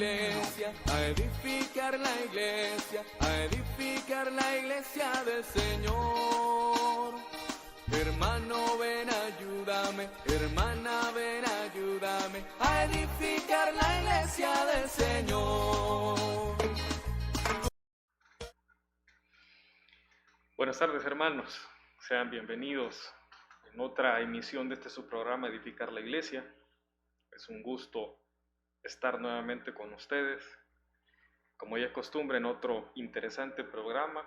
iglesia, a edificar la iglesia, a edificar la iglesia del Señor. Hermano, ven, ayúdame, hermana, ven, ayúdame, a edificar la iglesia del Señor. Buenas tardes, hermanos. Sean bienvenidos en otra emisión de este su programa Edificar la Iglesia. Es un gusto estar nuevamente con ustedes, como ya es costumbre, en otro interesante programa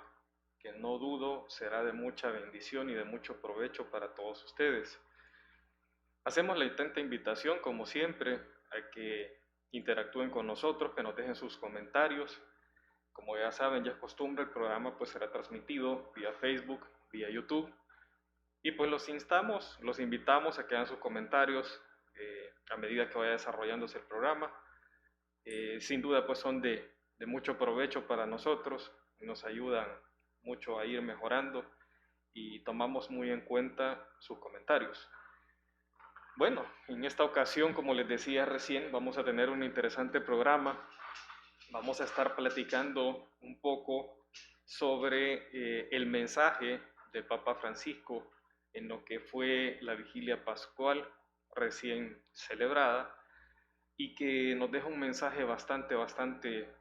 que no dudo será de mucha bendición y de mucho provecho para todos ustedes. Hacemos la atenta invitación, como siempre, a que interactúen con nosotros, que nos dejen sus comentarios. Como ya saben, ya es costumbre, el programa pues será transmitido vía Facebook, vía YouTube. Y pues los invitamos a que hagan sus comentarios a medida que vaya desarrollándose el programa. Sin duda pues son de mucho provecho para nosotros, nos ayudan mucho a ir mejorando y tomamos muy en cuenta sus comentarios. Bueno, en esta ocasión, como les decía recién, vamos a tener un interesante programa. Vamos a estar platicando un poco sobre el mensaje del Papa Francisco en lo que fue la vigilia pascual recién celebrada y que nos deja un mensaje bastante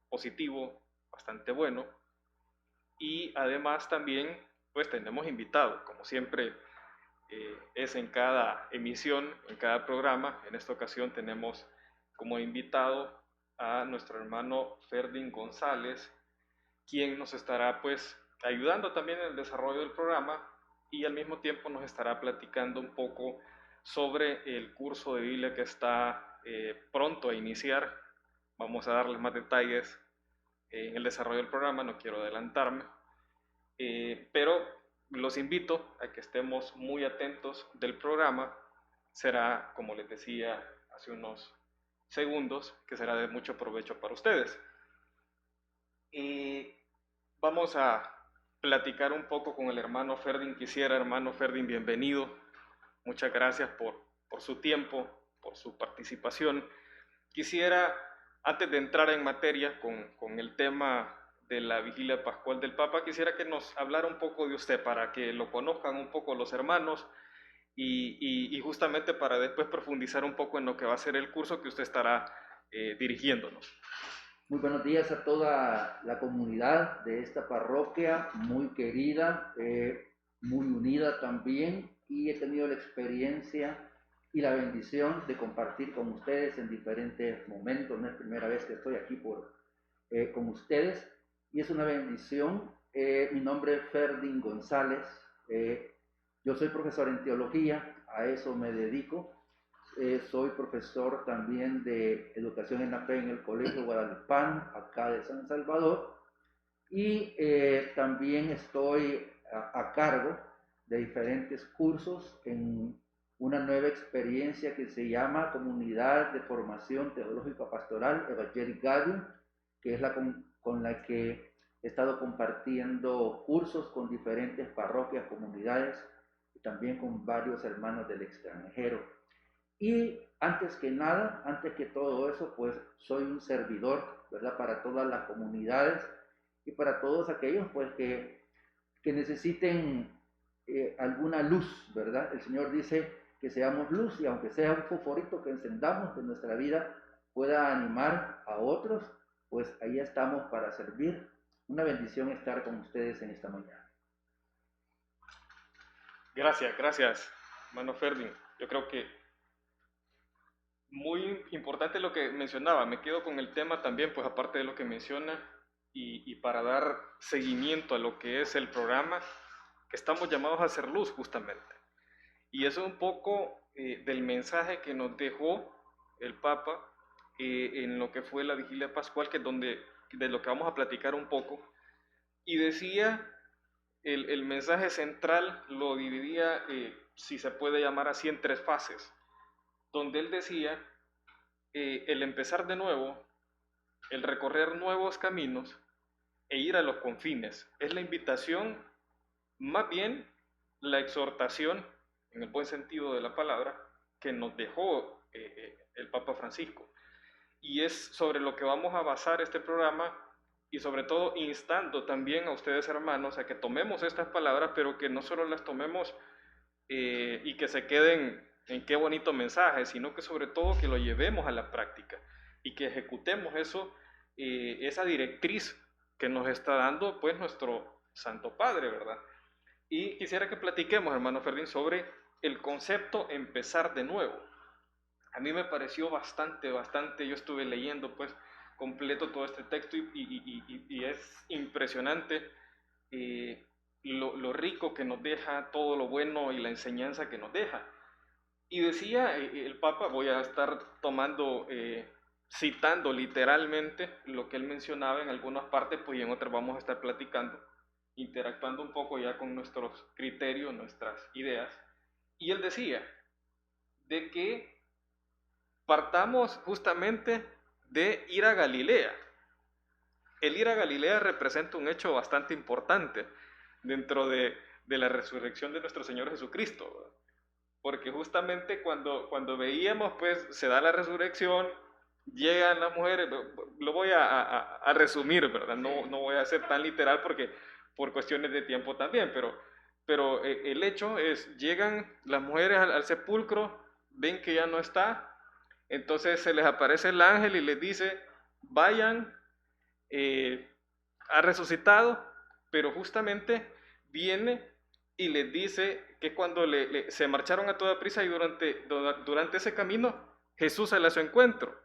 positivo, bastante bueno. Y además también pues tenemos invitados, como siempre es en cada emisión, en cada programa. En esta ocasión tenemos como invitado a nuestro hermano Ferdin González, quien nos estará pues ayudando también en el desarrollo del programa y al mismo tiempo nos estará platicando un poco sobre el curso de Biblia que está pronto a iniciar. Vamos a darles más detalles en el desarrollo del programa, no quiero adelantarme, pero los invito a que estemos muy atentos del programa. Será, como les decía hace unos segundos, que será de mucho provecho para ustedes. Y vamos a platicar un poco con el hermano Ferdin. Hermano Ferdin, bienvenido. Muchas gracias por su tiempo, por su participación. Quisiera, antes de entrar en materia con el tema de la vigilia pascual del Papa, quisiera que nos hablara un poco de usted para que lo conozcan un poco los hermanos y justamente para después profundizar un poco en lo que va a ser el curso que usted estará dirigiéndonos. Muy buenos días a toda la comunidad de esta parroquia, muy querida, muy unida también, y he tenido la experiencia y la bendición de compartir con ustedes en diferentes momentos. No es primera vez que estoy aquí con ustedes y es una bendición. Mi nombre es Ferdin González, yo soy profesor en teología, a eso me dedico. Soy profesor también de educación en la fe en el Colegio Guadalupano, acá de San Salvador, y también estoy a cargo de diferentes cursos en una nueva experiencia que se llama Comunidad de Formación Teológica Pastoral Evangelicalium, que es la con la que he estado compartiendo cursos con diferentes parroquias, comunidades y también con varios hermanos del extranjero. Y antes que nada, antes que todo eso, pues soy un servidor, ¿verdad? Para todas las comunidades y para todos aquellos, pues, que necesiten alguna luz, ¿verdad? El Señor dice que seamos luz y aunque sea un fosforito que encendamos, que nuestra vida pueda animar a otros, pues ahí estamos para servir. Una bendición estar con ustedes en esta mañana. Gracias, hermano Ferdin. Yo creo que muy importante lo que mencionaba. Me quedo con el tema también, pues aparte de lo que menciona, y para dar seguimiento a lo que es el programa, que estamos llamados a hacer luz justamente. Y eso es un poco del mensaje que nos dejó el Papa en lo que fue la vigilia pascual, que es de lo que vamos a platicar un poco. Y decía, el mensaje central lo dividía, si se puede llamar así, en 3 fases, donde él decía el empezar de nuevo, el recorrer nuevos caminos e ir a los confines. Es la invitación, más bien la exhortación, en el buen sentido de la palabra, que nos dejó el Papa Francisco. y es sobre lo que vamos a basar este programa y sobre todo instando también a ustedes hermanos a que tomemos estas palabras, pero que no solo las tomemos y que se queden en qué bonito mensaje, sino que sobre todo que lo llevemos a la práctica y que ejecutemos eso, esa directriz que nos está dando pues nuestro Santo Padre, ¿verdad? Y quisiera que platiquemos, hermano Fermín, sobre el concepto empezar de nuevo. A mí me pareció bastante, yo estuve leyendo pues completo todo este texto y es impresionante lo rico que nos deja, todo lo bueno y la enseñanza que nos deja. Y decía el Papa, voy a estar tomando, citando literalmente lo que él mencionaba en algunas partes, pues y en otras vamos a estar platicando, interactuando un poco ya con nuestros criterios, nuestras ideas. Y él decía de que partamos justamente de ir a Galilea. El ir a Galilea representa un hecho bastante importante dentro de la resurrección de nuestro Señor Jesucristo, ¿verdad? Porque justamente cuando veíamos, pues, se da la resurrección, llegan las mujeres, lo voy a resumir, ¿verdad? No voy a ser tan literal porque por cuestiones de tiempo también, pero el hecho es, llegan las mujeres al sepulcro, ven que ya no está, entonces se les aparece el ángel y les dice, vayan, ha resucitado, pero justamente viene y les dice que cuando se marcharon a toda prisa y durante ese camino, Jesús sale a su encuentro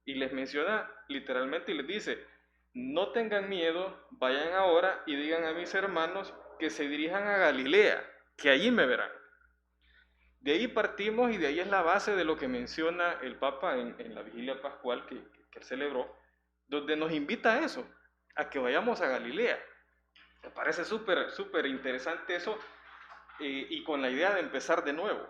y les menciona literalmente y les dice, no tengan miedo, vayan ahora y digan a mis hermanos que se dirijan a Galilea, que allí me verán. De ahí partimos y de ahí es la base de lo que menciona el Papa en la vigilia pascual que él celebró, donde nos invita a eso, a que vayamos a Galilea. Me parece súper interesante eso y con la idea de empezar de nuevo,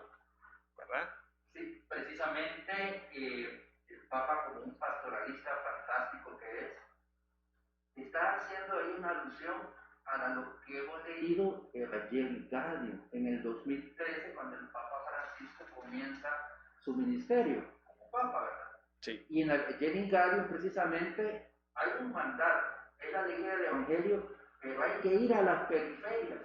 ¿verdad? Sí, precisamente el Papa, como un pastoralista fantástico que es, está haciendo ahí una alusión a lo que hemos leído en Evangelii Gaudium en el 2013, cuando el Papa Francisco comienza su ministerio como Papa, ¿verdad? Sí. Y en el Evangelii Gaudium precisamente hay un mandato, es la ley del Evangelio, pero hay que ir a las periferias.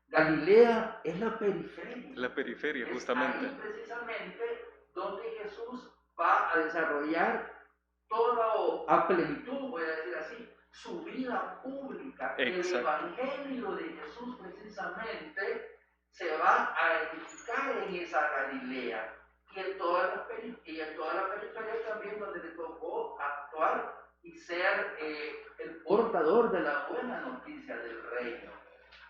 Galilea es la periferia. La periferia, justamente. Es ahí precisamente donde Jesús va a desarrollar toda, a plenitud, voy a decir así, su vida pública. Exacto. El Evangelio de Jesús precisamente se va a edificar en esa Galilea y en toda la periferia también donde le tocó actuar y ser el portador de la buena noticia del reino.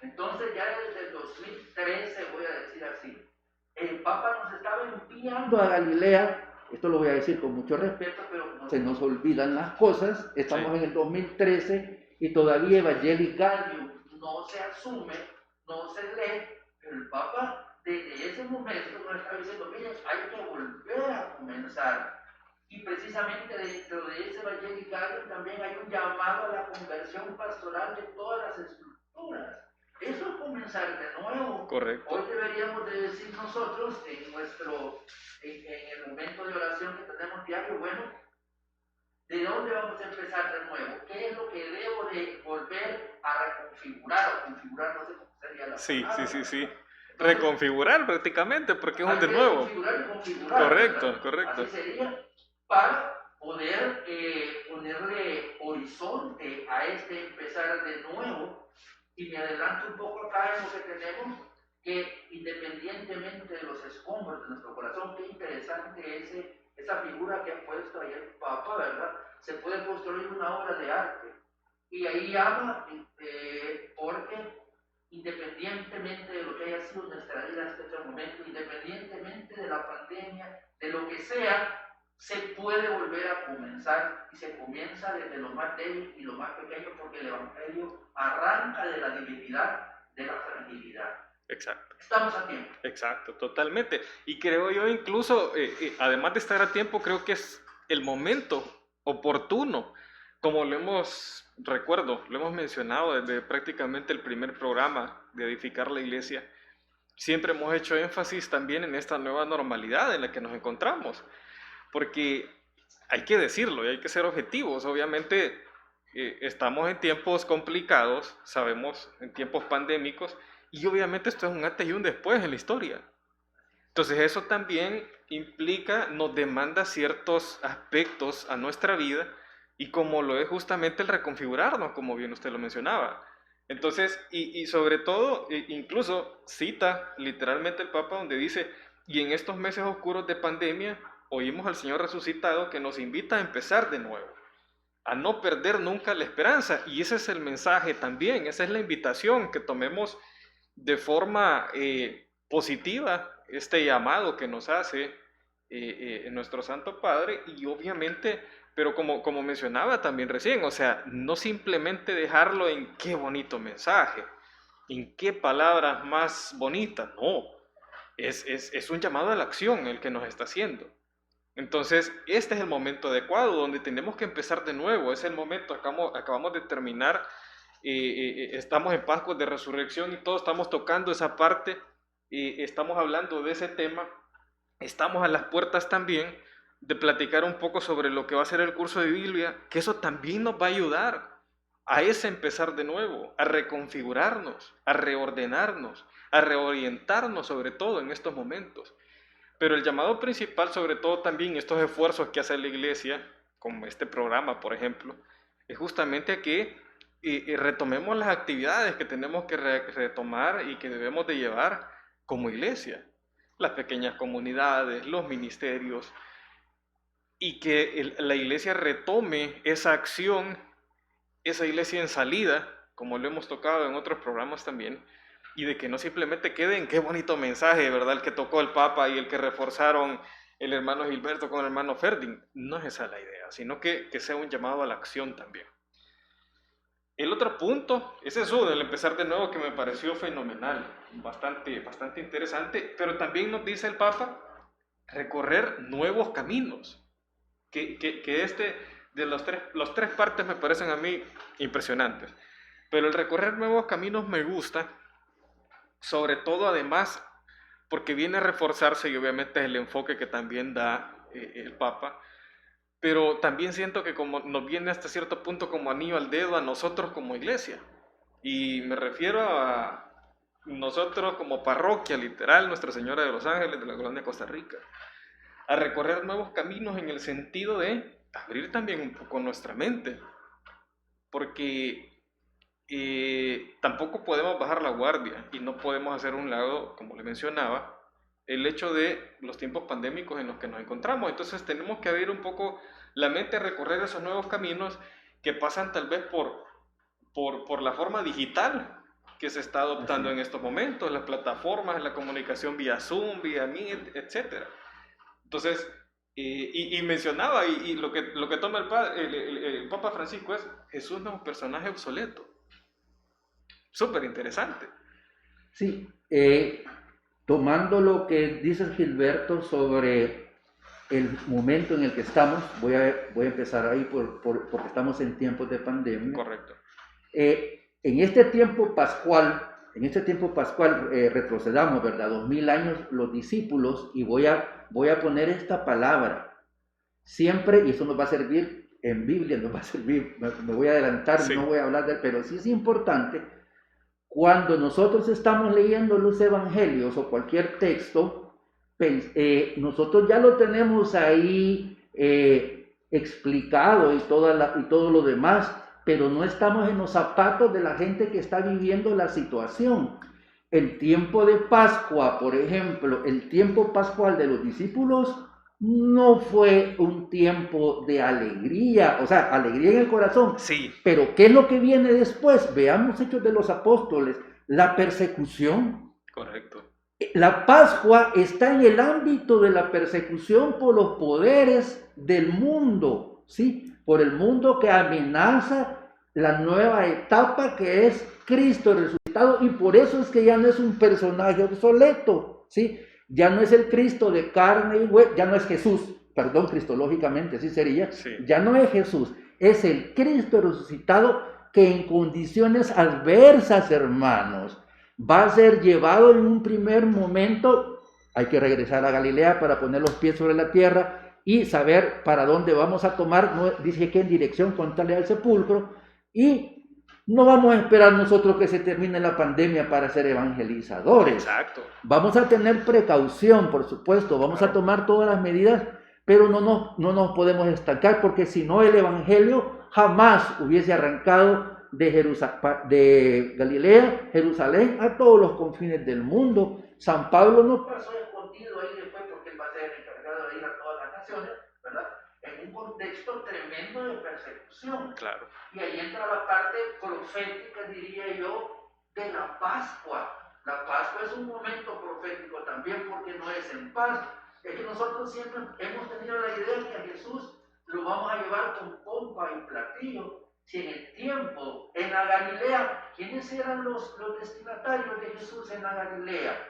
Entonces ya desde el 2013, voy a decir así, el Papa nos estaba enviando a Galilea. Esto lo voy a decir con mucho respeto, pero como se nos olvidan las cosas, estamos en el 2013 y todavía Evangelii Gaudium no se asume, no se lee. El Papa desde ese momento nos está diciendo, miren, hay que volver a comenzar. Y precisamente dentro de ese Evangelii Gaudium también hay un llamado a la conversión pastoral de todas las estructuras. Eso es comenzar de nuevo. Correcto. Hoy deberíamos de decir nosotros en el momento de oración que tenemos diario, bueno, ¿de dónde vamos a empezar de nuevo? ¿Qué es lo que debo de volver a reconfigurar o configurar? No sé cómo sería la palabra. Sí. Entonces, reconfigurar prácticamente, porque es un de nuevo. Configurar y configurar. Correcto. Así sería para poder ponerle horizonte a este empezar de nuevo. Y me adelanto un poco acá en lo que tenemos, que independientemente de los escombros de nuestro corazón, qué interesante es esa figura que ha puesto ahí el Papa, ¿verdad? Se puede construir una obra de arte. Y ahí habla, porque independientemente de lo que haya sido nuestra vida hasta este momento, independientemente de la pandemia, de lo que sea, se puede volver a comenzar y se comienza desde lo más débil y lo más pequeño, porque el Evangelio arranca de la debilidad, de la fragilidad. Exacto. Estamos a tiempo. Exacto, totalmente. Y creo yo incluso, además de estar a tiempo, creo que es el momento oportuno, como lo hemos mencionado desde prácticamente el primer programa de Edificar la Iglesia, siempre hemos hecho énfasis también en esta nueva normalidad en la que nos encontramos. Porque hay que decirlo y hay que ser objetivos. Obviamente estamos en tiempos complicados, sabemos, en tiempos pandémicos, y obviamente esto es un antes y un después en la historia. Entonces eso también implica, nos demanda ciertos aspectos a nuestra vida, y como lo es justamente el reconfigurarnos, como bien usted lo mencionaba. Entonces, y sobre todo, incluso cita literalmente el Papa donde dice, y en estos meses oscuros de pandemia, oímos al Señor resucitado que nos invita a empezar de nuevo, a no perder nunca la esperanza. Y ese es el mensaje también, esa es la invitación, que tomemos de forma positiva este llamado que nos hace nuestro Santo Padre, y obviamente, pero como mencionaba también recién, o sea, no simplemente dejarlo en qué bonito mensaje, en qué palabras más bonitas, no, es un llamado a la acción el que nos está haciendo. Entonces, este es el momento adecuado donde tenemos que empezar de nuevo, es el momento, acabamos de terminar, estamos en Pascua de Resurrección y todos estamos tocando esa parte, estamos hablando de ese tema, estamos a las puertas también de platicar un poco sobre lo que va a ser el curso de Biblia, que eso también nos va a ayudar a ese empezar de nuevo, a reconfigurarnos, a reordenarnos, a reorientarnos sobre todo en estos momentos. Pero el llamado principal, sobre todo también estos esfuerzos que hace la iglesia, como este programa, por ejemplo, es justamente a que retomemos las actividades que tenemos que retomar y que debemos de llevar como iglesia. Las pequeñas comunidades, los ministerios, y que la iglesia retome esa acción, esa iglesia en salida, como lo hemos tocado en otros programas también, y de que no simplemente quede en qué bonito mensaje, ¿verdad? El que tocó el Papa y el que reforzaron el hermano Gilberto con el hermano Ferdinand. No es esa la idea, sino que sea un llamado a la acción también. El otro punto, ese es uno, el empezar de nuevo, que me pareció fenomenal, bastante interesante, pero también nos dice el Papa recorrer nuevos caminos, que de los tres partes me parecen a mí impresionantes, pero el recorrer nuevos caminos me gusta, sobre todo además porque viene a reforzarse, y obviamente es el enfoque que también da el Papa, pero también siento que como nos viene hasta cierto punto como anillo al dedo a nosotros como iglesia, y me refiero a nosotros como parroquia, literal, Nuestra Señora de los Ángeles de la Colonia Costa Rica, a recorrer nuevos caminos en el sentido de abrir también un poco nuestra mente, porque tampoco podemos bajar la guardia y no podemos hacer un lado, como le mencionaba, el hecho de los tiempos pandémicos en los que nos encontramos. Entonces tenemos que abrir un poco la mente a recorrer esos nuevos caminos que pasan tal vez por la forma digital que se está adoptando en estos momentos, las plataformas, la comunicación vía Zoom, vía Meet, etc. Entonces, y mencionaba, y lo que toma el Papa Francisco es: Jesús no es un personaje obsoleto. Súper interesante. Sí, tomando lo que dice Gilberto sobre el momento en el que estamos, voy a empezar ahí porque estamos en tiempos de pandemia. Correcto. En este tiempo pascual, retrocedamos, ¿verdad? 2000 años los discípulos, y voy a poner esta palabra siempre, y eso nos va a servir en Biblia, nos va a servir, me voy a adelantar, sí. No voy a hablar de él, pero sí es importante. Cuando nosotros estamos leyendo los evangelios o cualquier texto, nosotros ya lo tenemos ahí explicado y todo lo demás, pero no estamos en los zapatos de la gente que está viviendo la situación. El tiempo de Pascua, por ejemplo, el tiempo pascual de los discípulos no fue un tiempo de alegría, o sea, alegría en el corazón. Sí. Pero ¿qué es lo que viene después? Veamos Hechos de los Apóstoles, la persecución. Correcto. La Pascua está en el ámbito de la persecución por los poderes del mundo, ¿sí? Por el mundo que amenaza la nueva etapa que es Cristo resucitado, y por eso es que ya no es un personaje obsoleto, ¿sí? Ya no es el Cristo de carne y hueso, ya no es Jesús, perdón, cristológicamente así sería, sí. Ya no es Jesús, es el Cristo resucitado que en condiciones adversas, hermanos, va a ser llevado en un primer momento, hay que regresar a Galilea para poner los pies sobre la tierra, y saber para dónde vamos a tomar, no, dice que en dirección contraria al sepulcro, y no vamos a esperar nosotros que se termine la pandemia para ser evangelizadores. Exacto. Vamos a tener precaución, por supuesto, vamos a tomar todas las medidas, pero no nos podemos estancar, porque si no el evangelio jamás hubiese arrancado de Galilea, Jerusalén, a todos los confines del mundo. San Pablo no pasó escondido ahí después porque él va a ser el encargado de ir a todas las naciones, ¿verdad? En un contexto tremendo de persecución. Claro. Y ahí entra la parte profética, diría yo, de la Pascua. La Pascua es un momento profético también porque no es en paz. Es que nosotros siempre hemos tenido la idea que a Jesús lo vamos a llevar con pompa y platillo. Si en el tiempo, en la Galilea, ¿quiénes eran los destinatarios de Jesús en la Galilea?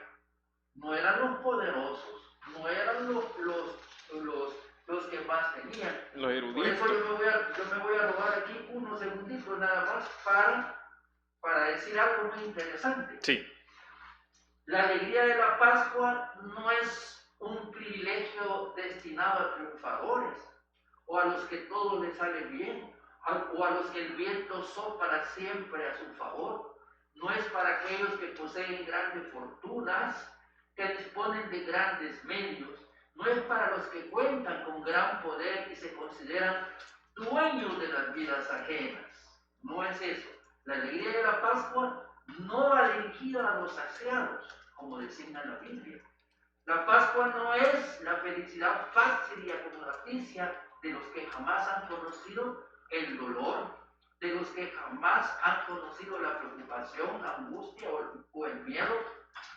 No eran los poderosos, no eran los que más tenían. Los eruditos. Por eso yo me voy a robar aquí unos segunditos nada más para decir algo muy interesante. Sí. La alegría de la Pascua no es un privilegio destinado a triunfadores o a los que todo les sale bien o a los que el viento sopla siempre a su favor. No es para aquellos que poseen grandes fortunas, que disponen de grandes medios. No es para los que cuentan con gran poder y se consideran dueños de las vidas ajenas. No es eso. La alegría de la Pascua no va dirigida a los saciados, como designa la Biblia. La Pascua no es la felicidad fácil y acomodaticia de los que jamás han conocido el dolor, de los que jamás han conocido la preocupación, la angustia o el miedo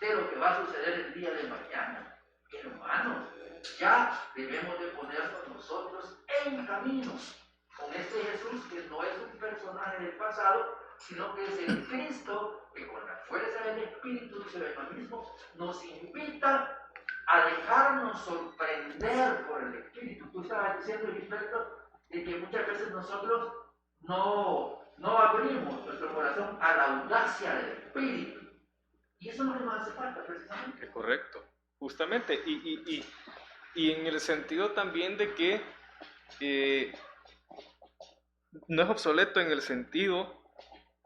de lo que va a suceder el día de mañana. Hermanos, ya debemos de ponernos nosotros en camino con este Jesús que no es un personaje del pasado, sino que es el Cristo que con la fuerza del Espíritu, dice el evangelismo, nos invita a dejarnos sorprender por el Espíritu. Tú estabas diciendo, Gilberto, de que muchas veces nosotros no abrimos nuestro corazón a la audacia del Espíritu. Y eso es lo que nos hace falta, precisamente. Es correcto, justamente. Y en el sentido también de que no es obsoleto en el sentido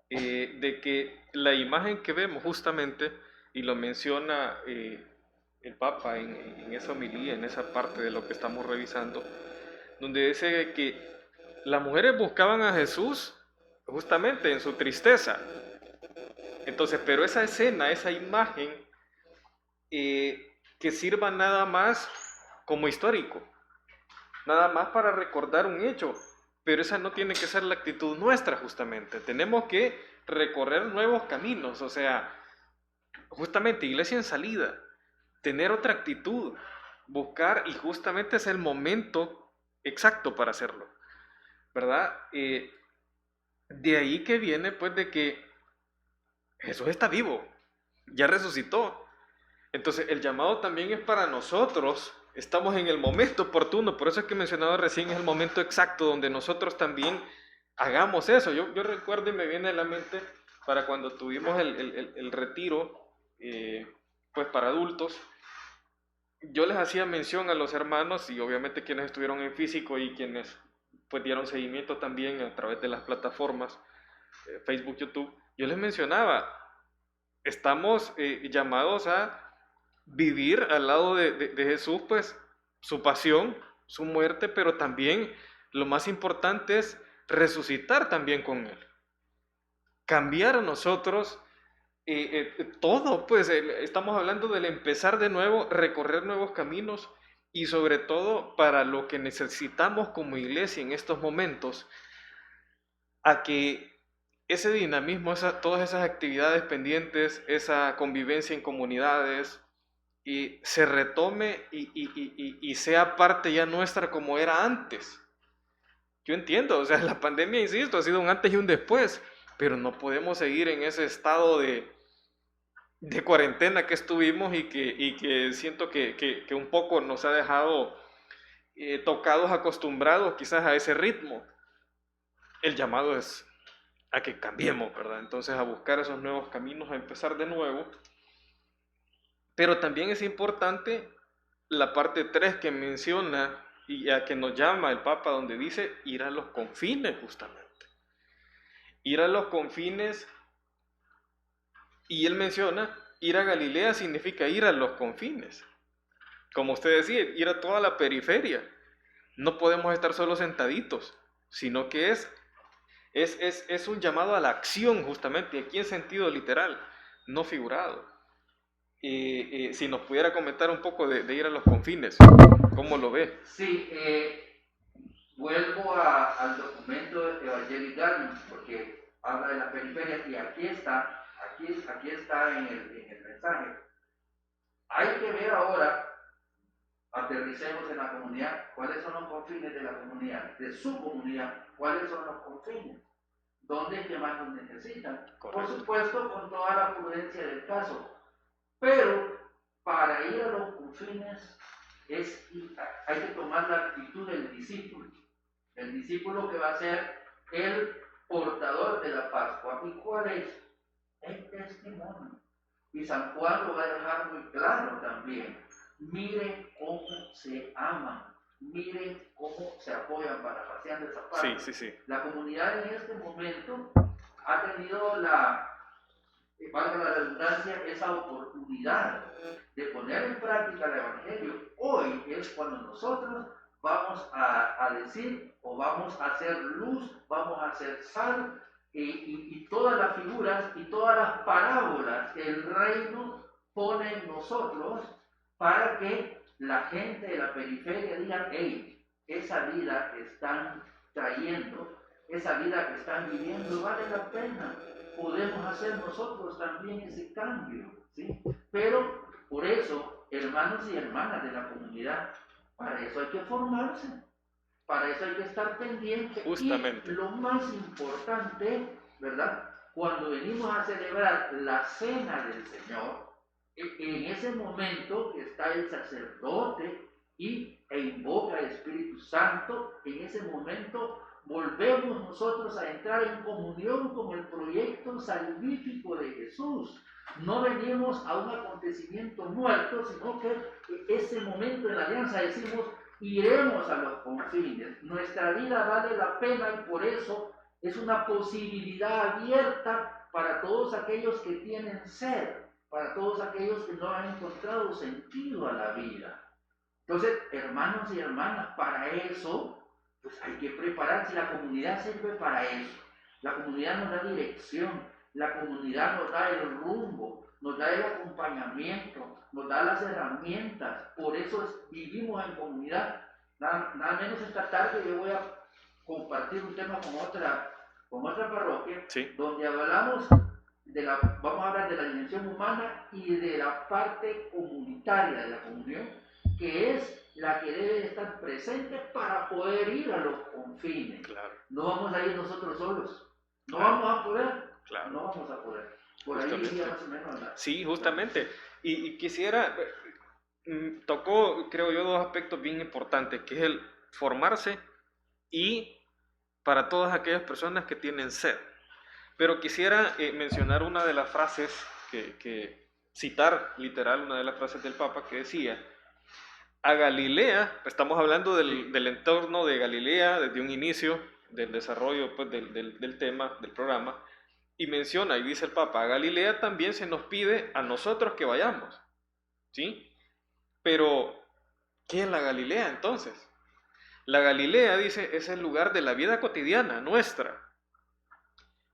de que la imagen que vemos justamente, y lo menciona el Papa en esa homilía, en esa parte de lo que estamos revisando, donde dice que las mujeres buscaban a Jesús justamente en su tristeza. Entonces, pero esa escena, esa imagen, que sirva nada más como histórico, nada más para recordar un hecho, pero esa no tiene que ser la actitud nuestra justamente. Tenemos que recorrer nuevos caminos, o sea, justamente iglesia en salida, tener otra actitud, buscar, y justamente es el momento exacto para hacerlo, ¿verdad? De ahí que viene pues de que Jesús está vivo, ya resucitó. Entonces el llamado también es para nosotros, estamos en el momento oportuno, por eso es que he mencionado recién, es el momento exacto donde nosotros también hagamos eso. Yo recuerdo y me viene a la mente para cuando tuvimos el retiro, pues para adultos, yo les hacía mención a los hermanos y obviamente quienes estuvieron en físico y quienes pues dieron seguimiento también a través de las plataformas Facebook, YouTube, yo les mencionaba, estamos llamados a vivir al lado de Jesús, pues su pasión, su muerte, pero también lo más importante es resucitar también con Él, cambiar a nosotros todo, pues estamos hablando del empezar de nuevo, recorrer nuevos caminos y sobre todo para lo que necesitamos como iglesia en estos momentos, a que ese dinamismo, todas esas actividades pendientes, esa convivencia en comunidades, y se retome y sea parte ya nuestra como era antes. Yo entiendo, o sea, la pandemia, insisto, ha sido un antes y un después, pero no podemos seguir en ese estado de cuarentena que estuvimos y que siento que un poco nos ha dejado tocados, acostumbrados quizás a ese ritmo. El llamado es a que cambiemos, ¿verdad? Entonces a buscar esos nuevos caminos, a empezar de nuevo. Pero también es importante la parte 3 que menciona y a que nos llama el Papa, donde dice ir a los confines, justamente. Ir a los confines, y él menciona, ir a Galilea significa ir a los confines. Como usted decía, ir a toda la periferia. No podemos estar solo sentaditos, sino que es un llamado a la acción, justamente, aquí en sentido literal, no figurado. Si nos pudiera comentar un poco de ir a los confines, ¿cómo lo ve? Sí, vuelvo al documento de Evangelii Gaudium, porque habla de la periferia, y aquí está en el mensaje. Hay que ver ahora, aterricemos en la comunidad, cuáles son los confines de la comunidad, de su comunidad, cuáles son los confines, dónde es que más nos necesitan. Correcto. Por supuesto, con toda la prudencia del caso. Pero para ir a los confines hay que tomar la actitud del discípulo. El discípulo que va a ser el portador de la Pascua. ¿Y cuál es? El testimonio. Y San Juan lo va a dejar muy claro también. Miren cómo se aman. Miren cómo se apoyan, parafraseando esa parte. Sí. La comunidad en este momento ha tenido valga la redundancia, esa oportunidad de poner en práctica el Evangelio. Hoy es cuando nosotros vamos a decir, o vamos a hacer luz, vamos a hacer sal, y todas las figuras y todas las parábolas que el reino pone en nosotros para que la gente de la periferia diga: hey, esa vida que están trayendo, esa vida que están viviendo vale la pena. Podemos hacer nosotros también ese cambio, ¿sí? Pero por eso, hermanos y hermanas de la comunidad, para eso hay que formarse, para eso hay que estar pendiente. Justamente. Y lo más importante, ¿verdad? Cuando venimos a celebrar la cena del Señor, en ese momento que está el sacerdote e invoca al Espíritu Santo, en ese momento volvemos nosotros a entrar en comunión con el proyecto salvífico de Jesús. No venimos a un acontecimiento muerto, sino que ese momento en la alianza decimos: iremos a los confines. Nuestra vida vale la pena, y por eso es una posibilidad abierta para todos aquellos que tienen sed, para todos aquellos que no han encontrado sentido a la vida. Entonces, hermanos y hermanas, para eso pues hay que prepararse. La comunidad sirve para eso. La comunidad nos da dirección, la comunidad nos da el rumbo, nos da el acompañamiento, nos da las herramientas. Por eso vivimos en comunidad. Nada menos esta tarde yo voy a compartir un tema con otra parroquia, Sí. donde vamos a hablar de la dimensión humana y de la parte comunitaria de la comunión, que es la que debe estar presente para poder ir a los confines. Claro. No vamos a ir nosotros solos. No Claro. vamos a poder. Claro. No vamos a poder. Por Justamente. ahí iría más o menos Sí, justamente. Y quisiera, tocó, creo yo, dos aspectos bien importantes, que es el formarse y para todas aquellas personas que tienen sed. Pero quisiera mencionar una de las frases, citar literal una de las frases del Papa, que decía: a Galilea, estamos hablando del entorno de Galilea desde un inicio del desarrollo pues, del tema, del programa, y menciona, y dice el Papa: a Galilea también se nos pide a nosotros que vayamos, ¿sí? Pero, ¿qué es la Galilea entonces? La Galilea, dice, es el lugar de la vida cotidiana nuestra.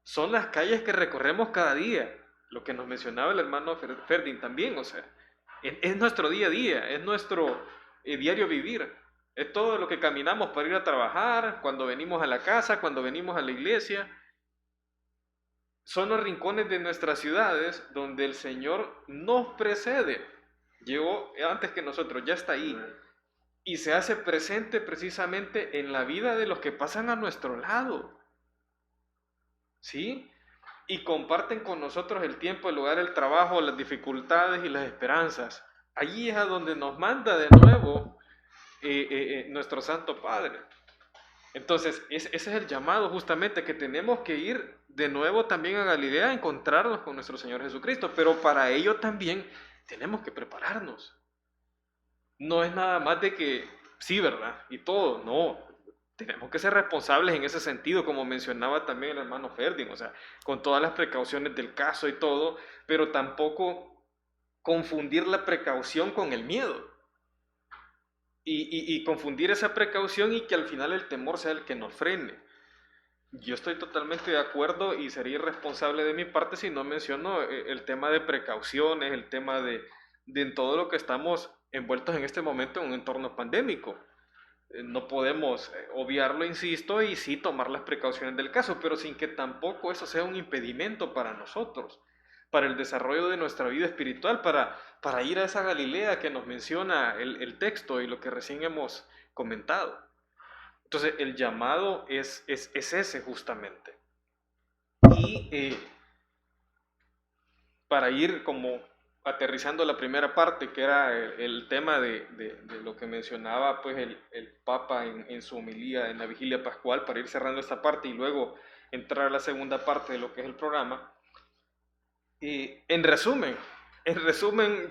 Son las calles que recorremos cada día, lo que nos mencionaba el hermano Ferdinand también, o sea, es nuestro día a día, es nuestro diario vivir, es todo lo que caminamos para ir a trabajar, cuando venimos a la casa, cuando venimos a la iglesia. Son los rincones de nuestras ciudades donde el Señor nos precede, llegó antes que nosotros, ya está ahí, y se hace presente precisamente en la vida de los que pasan a nuestro lado, ¿sí? Y comparten con nosotros el tiempo, el lugar, el trabajo, las dificultades y las esperanzas. Allí es a donde nos manda de nuevo nuestro Santo Padre. Entonces, ese es el llamado justamente, que tenemos que ir de nuevo también a Galilea a encontrarnos con nuestro Señor Jesucristo, pero para ello también tenemos que prepararnos. No es nada más de que sí, ¿verdad? Y todo, no. Tenemos que ser responsables en ese sentido, como mencionaba también el hermano Ferdinand, o sea, con todas las precauciones del caso y todo, pero tampoco confundir la precaución con el miedo. Y confundir esa precaución y que al final el temor sea el que nos frene. Yo estoy totalmente de acuerdo y sería irresponsable de mi parte si no menciono el tema de precauciones, el tema de en todo lo que estamos envueltos en este momento en un entorno pandémico. No podemos obviarlo, insisto, y sí tomar las precauciones del caso, pero sin que tampoco eso sea un impedimento para nosotros, para el desarrollo de nuestra vida espiritual, para ir a esa Galilea que nos menciona el texto y lo que recién hemos comentado. Entonces, el llamado es ese justamente. Y para ir como aterrizando la primera parte, que era el tema de lo que mencionaba pues el Papa en su homilía en la Vigilia Pascual, para ir cerrando esta parte y luego entrar a la segunda parte de lo que es el programa. En resumen,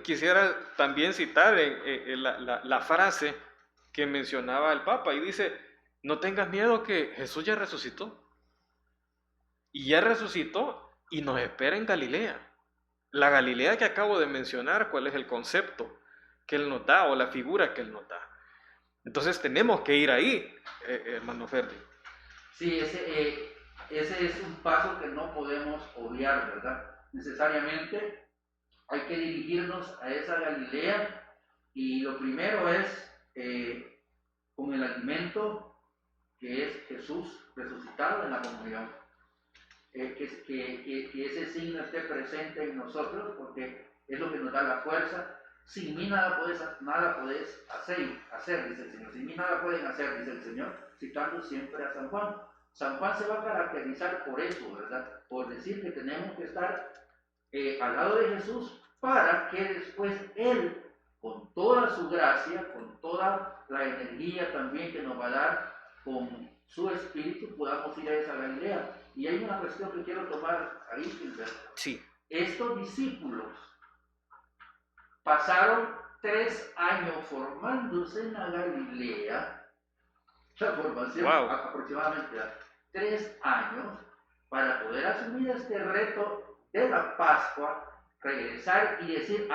quisiera también citar la frase que mencionaba el Papa y dice: no tengas miedo, que Jesús ya resucitó. Y ya resucitó y nos espera en Galilea. La Galilea que acabo de mencionar, ¿cuál es el concepto que Él nos da o la figura que Él nos da? Entonces tenemos que ir ahí, hermano Ferdi. Sí, ese es un paso que no podemos obviar, ¿verdad? Necesariamente hay que dirigirnos a esa Galilea y lo primero es con el alimento que es Jesús resucitado en la comunión. Que ese signo esté presente en nosotros, porque es lo que nos da la fuerza. Sin mí nada podés hacer, dice el Señor. Sin mí nada pueden hacer, dice el Señor, citando siempre a San Juan. San Juan se va a caracterizar por eso, ¿verdad? Por decir que tenemos que estar al lado de Jesús para que después Él, con toda su gracia, con toda la energía también que nos va a dar, con su espíritu, podamos ir a esa Galilea. Y hay una cuestión que quiero tomar ahí, Gilberto. Sí. Estos discípulos pasaron 3 años formándose en la Galilea, la formación aproximadamente 3 años, para poder asumir este reto de la Pascua, regresar y decir,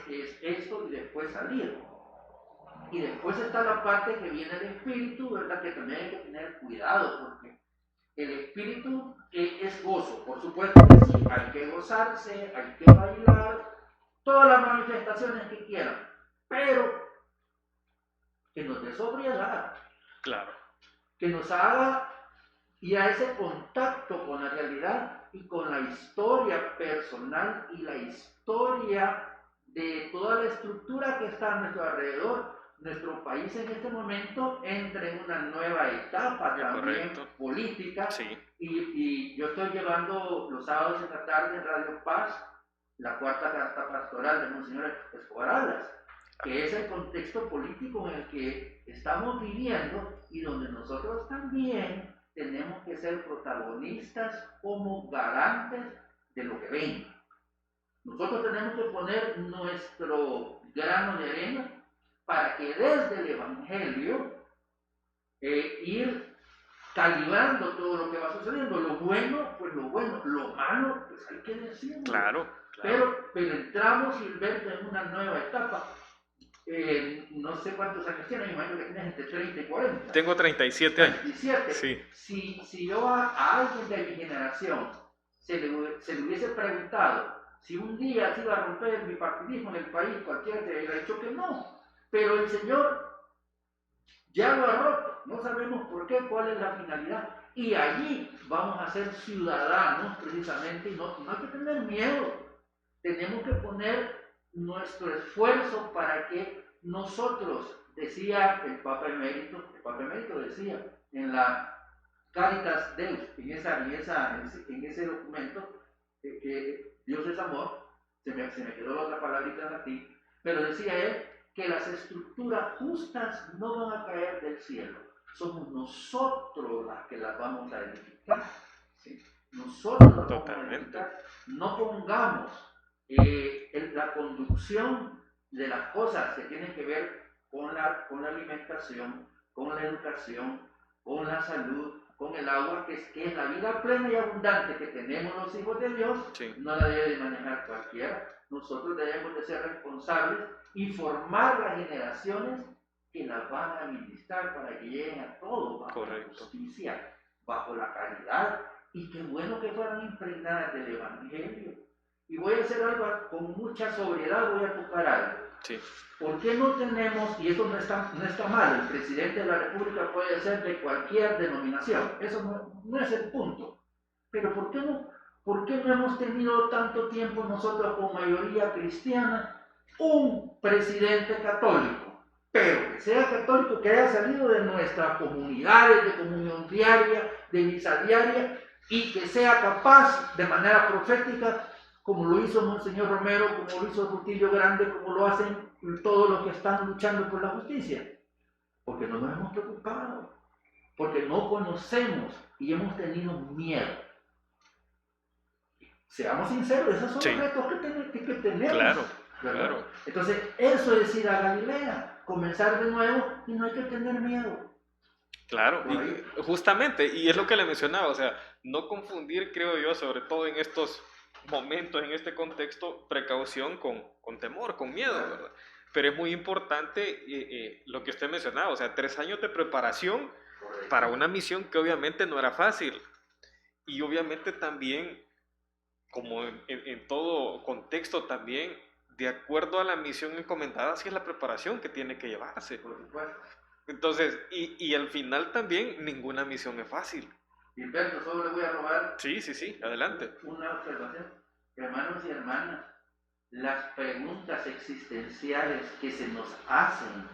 es esto, y después salir. Y después está la parte que viene del espíritu, ¿verdad? Que también hay que tener cuidado, porque el espíritu es gozo, por supuesto que sí, hay que gozarse, hay que bailar, todas las manifestaciones que quieran, pero que nos dé sobriedad. Claro. Que nos haga ir a ese contacto con la realidad y con la historia personal y la historia de toda la estructura que está a nuestro alrededor. Nuestro país en este momento entra en una nueva etapa también política. Sí. Y yo estoy llevando los sábados en la tarde en Radio Paz la cuarta carta pastoral de Monseñor Escobar Alas, que es el contexto político en el que estamos viviendo y donde nosotros también tenemos que ser protagonistas como garantes de lo que venga. Nosotros tenemos que poner nuestro grano de arena para que desde el Evangelio ir calibrando todo lo que va sucediendo. Lo bueno, pues lo bueno. Lo malo, pues hay que decirlo. Claro. Pero entramos, Gilberto, en una nueva etapa. No sé cuántos años tienes, me imagino que tienes entre 30 y 40. Tengo 37 años. 37. Sí. Si yo a alguien de mi generación se le hubiese preguntado si un día se iba a romper el bipartidismo en el país, cualquiera te hubiera dicho que no. Pero el Señor ya lo ha roto. No sabemos por qué, cuál es la finalidad. Y allí vamos a ser ciudadanos precisamente y no hay que tener miedo. Tenemos que poner nuestro esfuerzo para que nosotros, decía el Papa Emérito decía en la Caritas Deus, en ese documento, que Dios es amor, se me quedó la otra palabrita en latín, pero decía él que las estructuras justas no van a caer del cielo, somos nosotros las que las vamos a edificar, ¿sí? Nosotros las vamos a edificar, no pongamos la conducción de las cosas que tienen que ver con la alimentación, con la educación, con la salud, con el agua, que es la vida plena y abundante que tenemos los hijos de Dios, Sí. no la debe de manejar cualquiera. Nosotros debemos de ser responsables y formar las generaciones que las van a administrar para que lleguen a todo bajo Correcto. la justicia, bajo la caridad, y qué bueno que fueran impregnadas del Evangelio. Y voy a hacer algo con mucha sobriedad, voy a tocar algo. Sí. ¿Por qué no tenemos, y eso no está mal, el presidente de la República puede ser de cualquier denominación, eso no es el punto, pero ¿por qué no hemos tenido tanto tiempo nosotros con mayoría cristiana un presidente católico, pero que sea católico, que haya salido de nuestras comunidades de comunión diaria, de misa diaria, y que sea capaz de manera profética, como lo hizo Monseñor Romero, como lo hizo Rutilio Grande, como lo hacen todos los que están luchando por la justicia? Porque no nos hemos preocupado, porque no conocemos y hemos tenido miedo. Seamos sinceros, esos son Sí. los retos que tenemos. Claro, ¿verdad? claro. Entonces, eso es ir a Galilea, comenzar de nuevo, y no hay que tener miedo. Claro, Por y ahí. justamente, y es lo que le mencionaba, o sea, no confundir, creo yo, sobre todo en estos momentos, en este contexto, precaución con temor, con miedo, Claro. ¿verdad? Pero es muy importante lo que usted mencionaba, o sea, 3 años de preparación Correcto. para una misión que obviamente no era fácil. Y obviamente también, como en todo contexto también, de acuerdo a la misión encomendada, así es la preparación que tiene que llevarse. Por supuesto. Entonces, y al final también, ninguna misión es fácil. Gilberto, solo le voy a robar Sí, adelante. una observación. Hermanos y hermanas, las preguntas existenciales que se nos hacen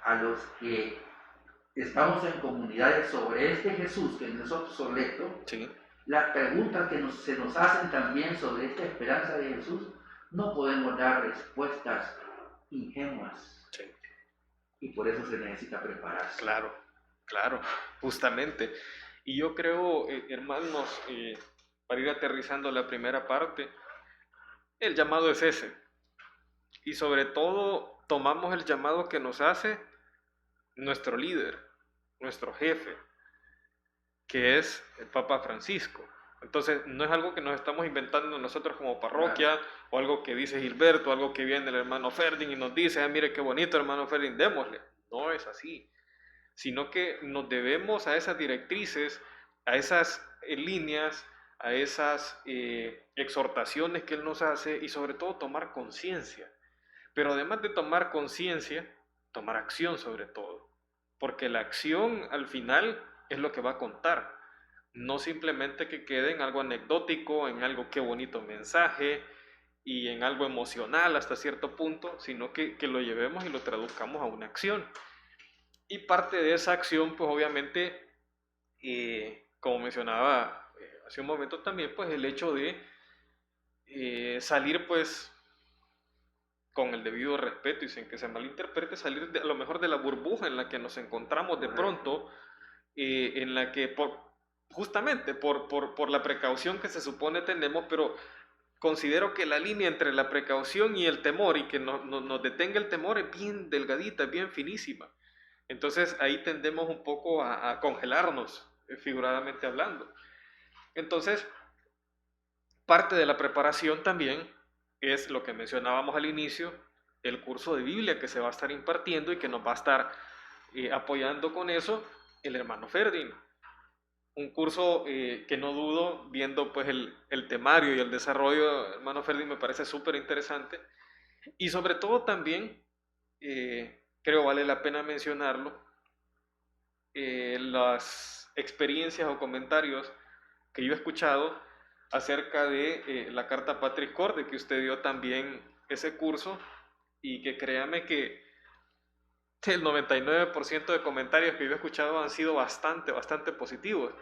a los que estamos en comunidades sobre este Jesús que no es obsoleto, Sí, las preguntas que se nos hacen también sobre esta esperanza de Jesús, no podemos dar respuestas ingenuas. sí. Y por eso se necesita prepararse. Claro, justamente. Y yo creo, hermanos, para ir aterrizando la primera parte, el llamado es ese. Y sobre todo, tomamos el llamado que nos hace nuestro líder, nuestro jefe, que es el Papa Francisco. Entonces, no es algo que nos estamos inventando nosotros como parroquia, o algo que dice Gilberto, o algo que viene el hermano Ferdin y nos dice, mire qué bonito hermano Ferdin, démosle. No es así, sino que nos debemos a esas directrices, a esas líneas, a esas exhortaciones que él nos hace, y sobre todo tomar conciencia. Pero además de tomar conciencia, tomar acción sobre todo, porque la acción al final es lo que va a contar. No simplemente que quede en algo anecdótico, en algo qué bonito mensaje y en algo emocional hasta cierto punto, sino que lo llevemos y lo traduzcamos a una acción. Y parte de esa acción, pues obviamente, como mencionaba hace un momento también, pues el hecho de salir pues con el debido respeto y sin que se malinterprete, salir a lo mejor de la burbuja en la que nos encontramos de pronto, en la que justamente por la precaución que se supone tenemos, pero considero que la línea entre la precaución y el temor, y que nos detenga el temor, es bien delgadita, bien finísima. Entonces ahí tendemos un poco a congelarnos, figuradamente hablando. Entonces, parte de la preparación también es lo que mencionábamos al inicio, el curso de Biblia que se va a estar impartiendo y que nos va a estar apoyando con eso el hermano Ferdin. Un curso que no dudo, viendo pues el temario y el desarrollo, hermano Ferdin, me parece súper interesante. Y sobre todo también, creo vale la pena mencionarlo, las experiencias o comentarios que yo he escuchado acerca de la carta Patris Corde, que usted dio también ese curso, y que créame que el 99% de comentarios que yo he escuchado han sido bastante positivos.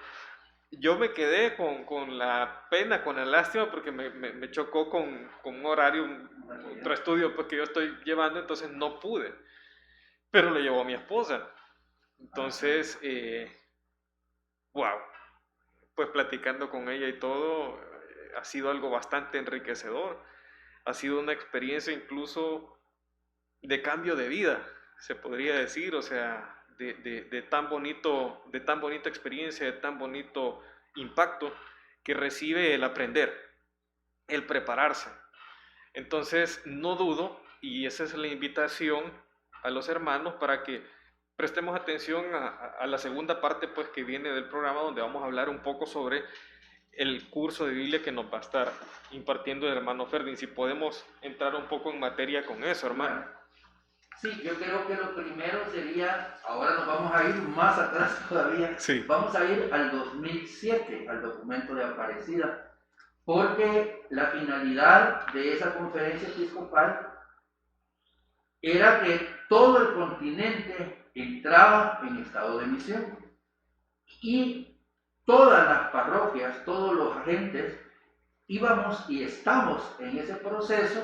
Yo me quedé con la pena, con la lástima, porque me chocó con un horario, otro estudio pues, que yo estoy llevando, entonces no pude, pero lo llevó a mi esposa. Entonces, wow, pues platicando con ella y todo, ha sido algo bastante enriquecedor, ha sido una experiencia incluso de cambio de vida, se podría decir, o sea, de tan bonita experiencia, de tan bonito impacto que recibe el aprender, el prepararse. Entonces, no dudo, y esa es la invitación a los hermanos para que prestemos atención a la segunda parte pues, que viene del programa, donde vamos a hablar un poco sobre el curso de Biblia que nos va a estar impartiendo el hermano Ferdin. Si podemos entrar un poco en materia con eso, hermano. Sí, yo creo que lo primero sería, ahora nos vamos a ir más atrás todavía, Sí. Vamos a ir al 2007, al documento de Aparecida, porque la finalidad de esa conferencia episcopal era que todo el continente entraba en estado de misión y todas las parroquias, todos los agentes, íbamos y estamos en ese proceso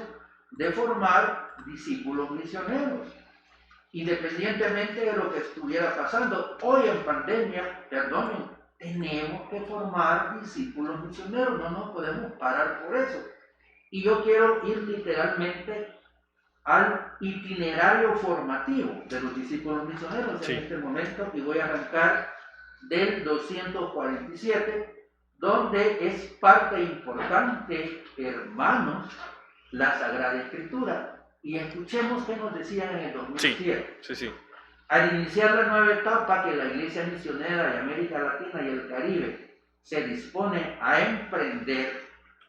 de formar discípulos misioneros, independientemente de lo que estuviera pasando. Hoy en pandemia, perdonen, tenemos que formar discípulos misioneros, no nos podemos parar por eso. Y yo quiero ir literalmente al itinerario formativo de los discípulos misioneros en este momento, y voy a arrancar del 247, donde es parte importante, hermanos, la Sagrada Escritura. Y escuchemos qué nos decían en el 2007. Sí. Al iniciar la nueva etapa que la Iglesia Misionera de América Latina y el Caribe se dispone a emprender,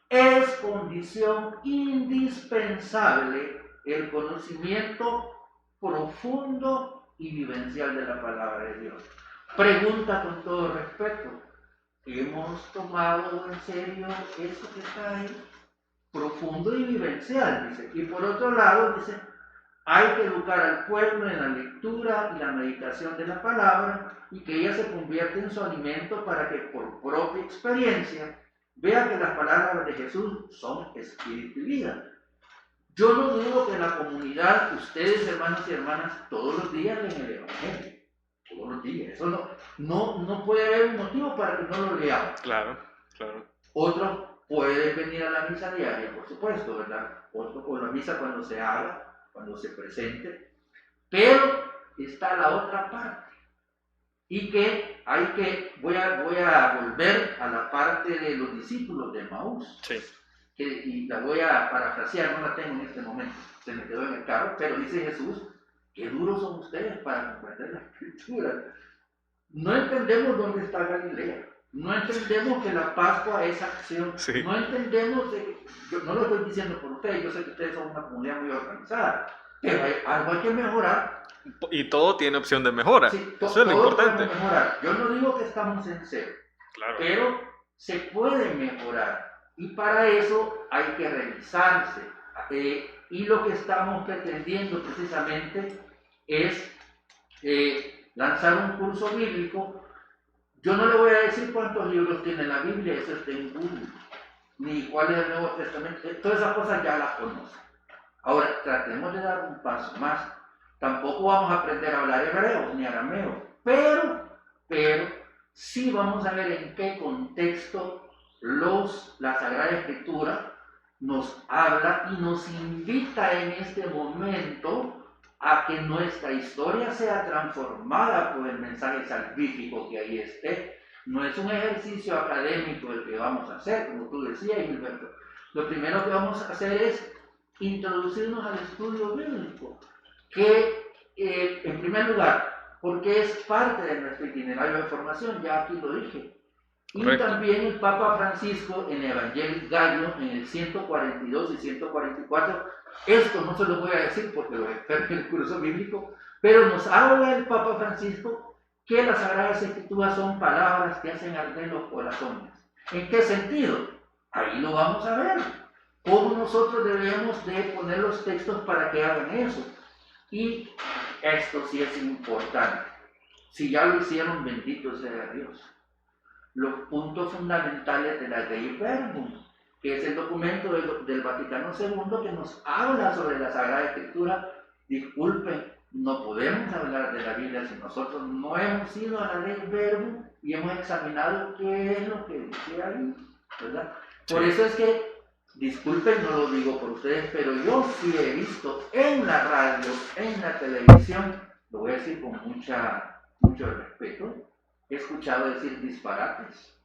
es condición indispensable el conocimiento profundo y vivencial de la palabra de Dios. Pregunta con todo respeto, ¿hemos tomado en serio eso que está ahí? Profundo y vivencial, dice. Y por otro lado, dice, hay que educar al pueblo en la lectura y la meditación de la palabra, y que ella se convierta en su alimento para que por propia experiencia vea que las palabras de Jesús son espíritu y vida. Yo no digo que la comunidad, ustedes hermanos y hermanas, todos los días leen el Evangelio, todos los días. Eso no puede haber un motivo para que no lo leamos. Claro. Otros pueden venir a la misa diaria, por supuesto, ¿verdad? Otros con la misa cuando se haga, cuando se presente. Pero está la otra parte. Y que voy a volver a la parte de los discípulos de Emaús. Sí. Y la voy a parafrasear, no la tengo en este momento, se me quedó en el carro, pero dice Jesús, qué duros son ustedes para comprender la Escritura. No entendemos dónde está Galilea, no entendemos que la Pascua es acción, no entendemos, yo no lo estoy diciendo por ustedes, yo sé que ustedes son una comunidad muy organizada, pero algo hay que mejorar. Y todo tiene opción de mejora, sí, eso es lo importante. Mejorar. Yo no digo que estamos en cero, pero se puede mejorar. Y para eso hay que revisarse. Y lo que estamos pretendiendo precisamente es lanzar un curso bíblico. Yo no le voy a decir cuántos libros tiene la Biblia, eso está en Google, ni cuál es el Nuevo Testamento, todas esas cosas ya las conocen. Ahora, tratemos de dar un paso más. Tampoco vamos a aprender a hablar hebreo ni arameo, pero sí vamos a ver en qué contexto la Sagrada Escritura nos habla y nos invita en este momento a que nuestra historia sea transformada por el mensaje salvífico que ahí esté. No es un ejercicio académico el que vamos a hacer, como tú decías, Gilberto. Lo primero que vamos a hacer es introducirnos al estudio bíblico, que en primer lugar, porque es parte de nuestro itinerario de formación, ya aquí lo dije. Correcto. Y también el Papa Francisco en Evangelii Gaudium, en el 142 y 144, esto no se lo voy a decir porque lo experto en el curso bíblico, pero nos habla el Papa Francisco que las Sagradas Escrituras son palabras que hacen arder los corazones. ¿En qué sentido? Ahí lo vamos a ver. ¿Cómo nosotros debemos de poner los textos para que hagan eso? Y esto sí es importante. Si ya lo hicieron, bendito sea Dios. Los puntos fundamentales de la Dei Verbum, que es el documento del Vaticano II que nos habla sobre la Sagrada Escritura. Disculpen, no podemos hablar de la Biblia si nosotros no hemos ido a la Dei Verbum y hemos examinado qué es lo que dice ahí, ¿verdad? Por eso es que disculpen, no lo digo por ustedes, pero yo sí he visto en la radio, en la televisión, lo voy a decir con mucho respeto, he escuchado decir disparates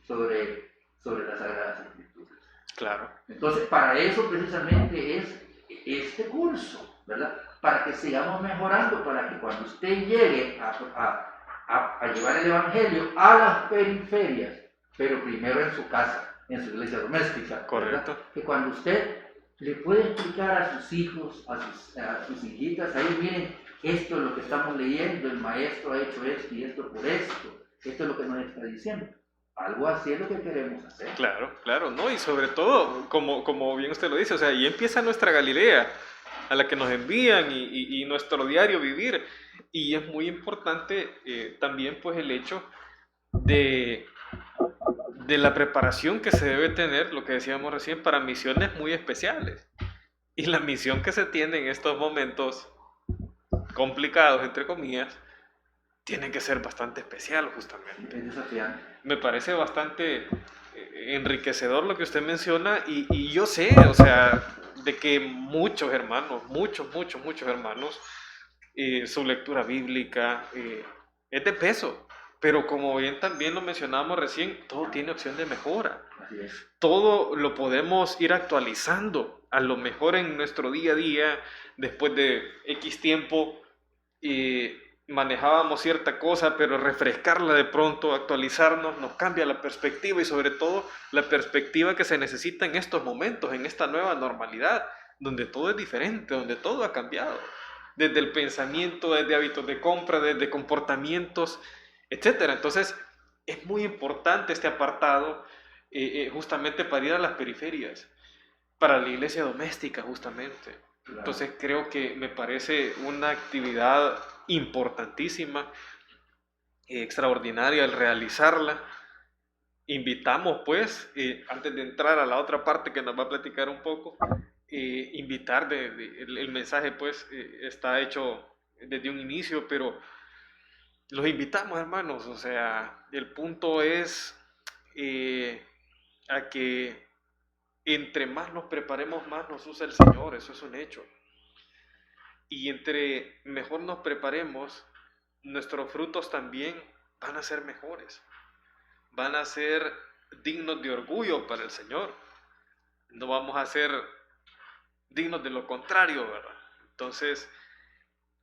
sobre las Sagradas Escrituras. Claro. Entonces, para eso precisamente es este curso, ¿verdad? Para que sigamos mejorando, para que cuando usted llegue a llevar el Evangelio a las periferias, pero primero en su casa, en su iglesia doméstica, correcto, ¿verdad? Que cuando usted le puede explicar a sus hijos, a sus hijitas, ahí miren, esto es lo que estamos leyendo, el maestro ha hecho esto y esto por esto es lo que nos está diciendo. Algo así es lo que queremos hacer. Claro, claro, ¿no? Y sobre todo, como bien usted lo dice, o sea, ahí empieza nuestra Galilea, a la que nos envían y nuestro diario vivir. Y es muy importante también pues el hecho de la preparación que se debe tener, lo que decíamos recién, para misiones muy especiales. Y la misión que se tiene en estos momentos complicados, entre comillas, tiene que ser bastante especial justamente. Es desafiante. Me parece bastante enriquecedor lo que usted menciona y yo sé, o sea, de que muchos hermanos, muchos hermanos, su lectura bíblica es de peso, pero como bien también lo mencionábamos recién, todo tiene opción de mejora. Así es. Todo lo podemos ir actualizando, a lo mejor en nuestro día a día, después de X tiempo, manejábamos cierta cosa, pero refrescarla de pronto, actualizarnos, nos cambia la perspectiva y sobre todo la perspectiva que se necesita en estos momentos, en esta nueva normalidad, donde todo es diferente, donde todo ha cambiado, desde el pensamiento, desde hábitos de compra, desde comportamientos, etc. Entonces es muy importante este apartado justamente para ir a las periferias, para la iglesia doméstica justamente. Claro. Entonces creo que me parece una actividad importantísima, extraordinaria el realizarla. Invitamos pues, antes de entrar a la otra parte que nos va a platicar un poco, invitar, el mensaje pues está hecho desde un inicio, pero los invitamos hermanos, o sea, el punto es a que entre más nos preparemos, más nos usa el Señor, eso es un hecho. Y entre mejor nos preparemos, nuestros frutos también van a ser mejores, van a ser dignos de orgullo para el Señor. No vamos a ser dignos de lo contrario, ¿verdad? Entonces,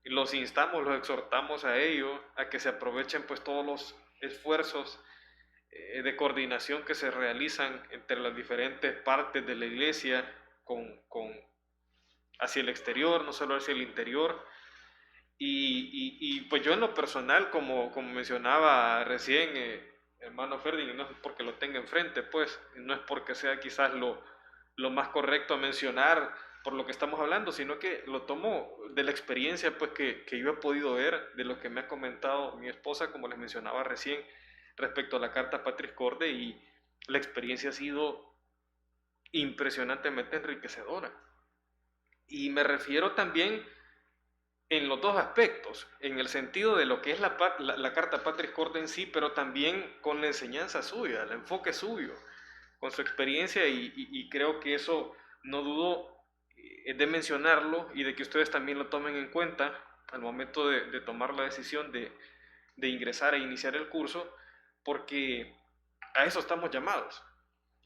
los instamos, los exhortamos a ello, a que se aprovechen pues todos los esfuerzos de coordinación que se realizan entre las diferentes partes de la iglesia hacia el exterior, no solo hacia el interior. Y pues yo en lo personal, como mencionaba recién hermano Ferdinand, no es porque lo tenga enfrente, pues, no es porque sea quizás lo más correcto a mencionar por lo que estamos hablando, sino que lo tomo de la experiencia pues que yo he podido ver, de lo que me ha comentado mi esposa, como les mencionaba recién, respecto a la carta Patris Corde, y la experiencia ha sido impresionantemente enriquecedora. Y me refiero también en los dos aspectos, en el sentido de lo que es la carta Patris Corde en sí, pero también con la enseñanza suya, el enfoque suyo, con su experiencia, y creo que eso no dudo de mencionarlo y de que ustedes también lo tomen en cuenta al momento de tomar la decisión de ingresar e iniciar el curso, porque a eso estamos llamados,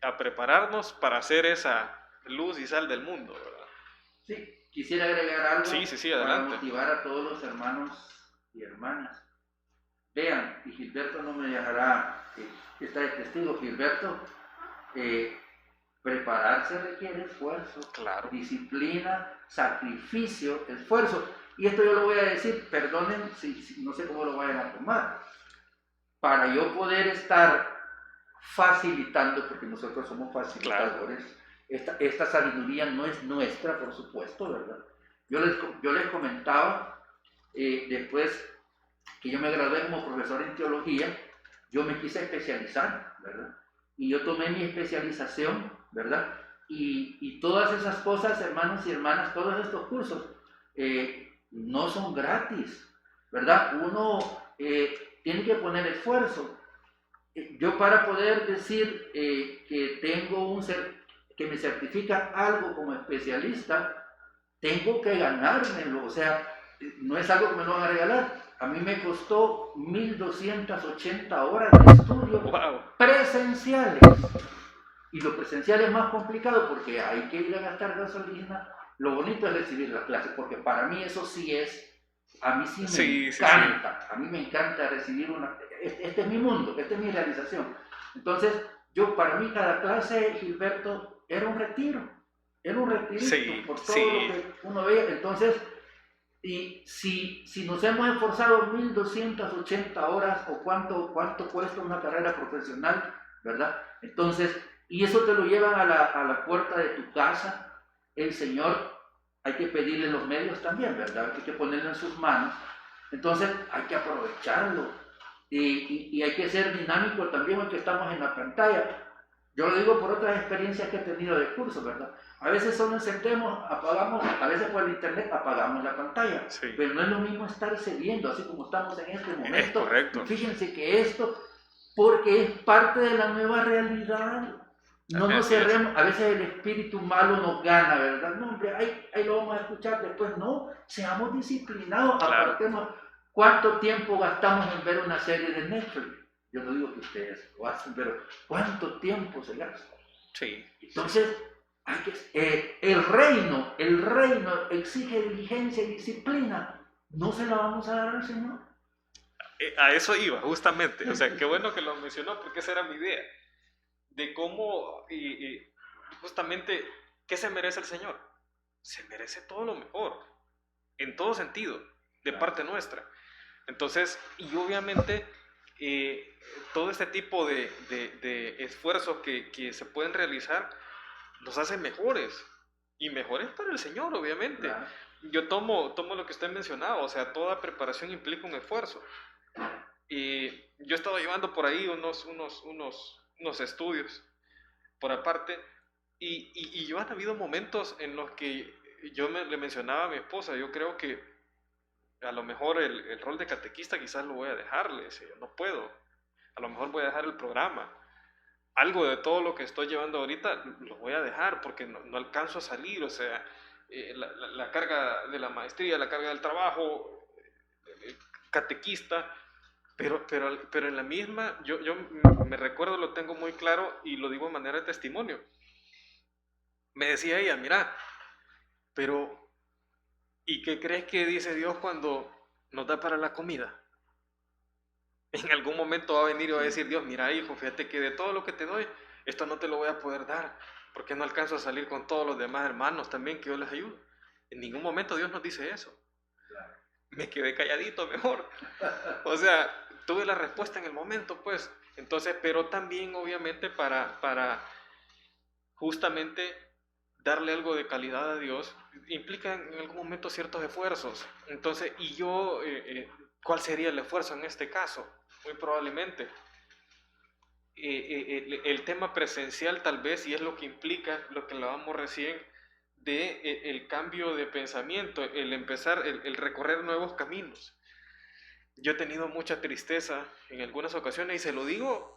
a prepararnos para hacer esa luz y sal del mundo, ¿verdad? Sí, quisiera agregar algo sí, para motivar a todos los hermanos y hermanas. Vean, y Gilberto no me dejará estar de testigo, Gilberto, prepararse requiere esfuerzo, claro, disciplina, sacrificio, esfuerzo. Y esto yo lo voy a decir, perdonen si no sé cómo lo vayan a tomar. Para yo poder estar facilitando, porque nosotros somos facilitadores, claro. Esta sabiduría no es nuestra, por supuesto, ¿verdad? Yo les comentaba, después que yo me gradué como profesor en teología, yo me quise especializar, ¿verdad? Y yo tomé mi especialización, ¿verdad? Y todas esas cosas, hermanos y hermanas, todos estos cursos no son gratis, ¿verdad? Uno tiene que poner esfuerzo. Yo para poder decir que tengo que me certifica algo como especialista, tengo que ganármelo, o sea, no es algo que me lo van a regalar. A mí me costó 1280 horas de estudio presenciales. Y lo presencial es más complicado porque hay que ir a gastar gasolina. Lo bonito es recibir la clase, porque para mí eso sí es, a mí sí me encanta. Sí. A mí me encanta recibir una... Este es mi mundo, esta es mi realización. Entonces, para mí cada clase, Gilberto, era un retiro. Era un retirito por todo lo que uno veía. Entonces, y si nos hemos esforzado 1280 horas o cuánto cuesta una carrera profesional, ¿verdad? Entonces, y eso te lo llevan a la puerta de tu casa, el Señor, hay que pedirle los medios también, ¿verdad? Hay que ponerlo en sus manos. Entonces, hay que aprovecharlo y hay que ser dinámico también aunque estamos en la pantalla. Yo lo digo por otras experiencias que he tenido de curso, ¿verdad? A veces solo encendemos, apagamos, a veces por el internet apagamos la pantalla, pero no es lo mismo estarse viendo, así como estamos en este momento. Es correcto. Fíjense que esto, porque es parte de la nueva realidad. No nos cerremos, a veces el espíritu malo nos gana, ¿verdad? No, hombre, ahí lo vamos a escuchar después. No, seamos disciplinados, apartemos. ¿Cuánto tiempo gastamos en ver una serie de Netflix? Yo no digo que ustedes lo hacen, pero ¿cuánto tiempo se gasta? Sí. Entonces, el reino exige diligencia y disciplina. ¿No se la vamos a dar al Señor? A eso iba, justamente. O sea, qué bueno que lo mencionó, porque esa era mi idea. De cómo, justamente, ¿qué se merece el Señor? Se merece todo lo mejor, en todo sentido, de parte nuestra. Entonces, y obviamente, todo este tipo de esfuerzos que se pueden realizar nos hacen mejores, y mejores para el Señor, obviamente. Claro. Yo tomo lo que usted mencionaba, o sea, toda preparación implica un esfuerzo. Y yo he estado llevando por ahí unos estudios por aparte, y yo han habido momentos en los que yo le mencionaba a mi esposa, yo creo que a lo mejor el rol de catequista quizás lo voy a dejar, le decía, no puedo, a lo mejor voy a dejar el programa, algo de todo lo que estoy llevando ahorita lo voy a dejar porque no alcanzo a salir, o sea, la carga de la maestría, la carga del trabajo, catequista, pero en la misma, yo me recuerdo, lo tengo muy claro y lo digo de manera de testimonio. Me decía ella, mira, pero ¿y qué crees que dice Dios cuando nos da para la comida? En algún momento va a venir y va a decir Dios, mira hijo, fíjate que de todo lo que te doy, esto no te lo voy a poder dar, porque no alcanzo a salir con todos los demás hermanos también que yo les ayudo. En ningún momento Dios nos dice eso. Me quedé calladito mejor. O sea, tuve la respuesta en el momento, pues. Entonces, pero también obviamente para justamente darle algo de calidad a Dios, implica en algún momento ciertos esfuerzos. Entonces, y yo, ¿cuál sería el esfuerzo en este caso? Muy probablemente el tema presencial tal vez, y es lo que implica, lo que hablábamos recién, de el cambio de pensamiento, el empezar, el recorrer nuevos caminos. Yo he tenido mucha tristeza en algunas ocasiones, y se lo digo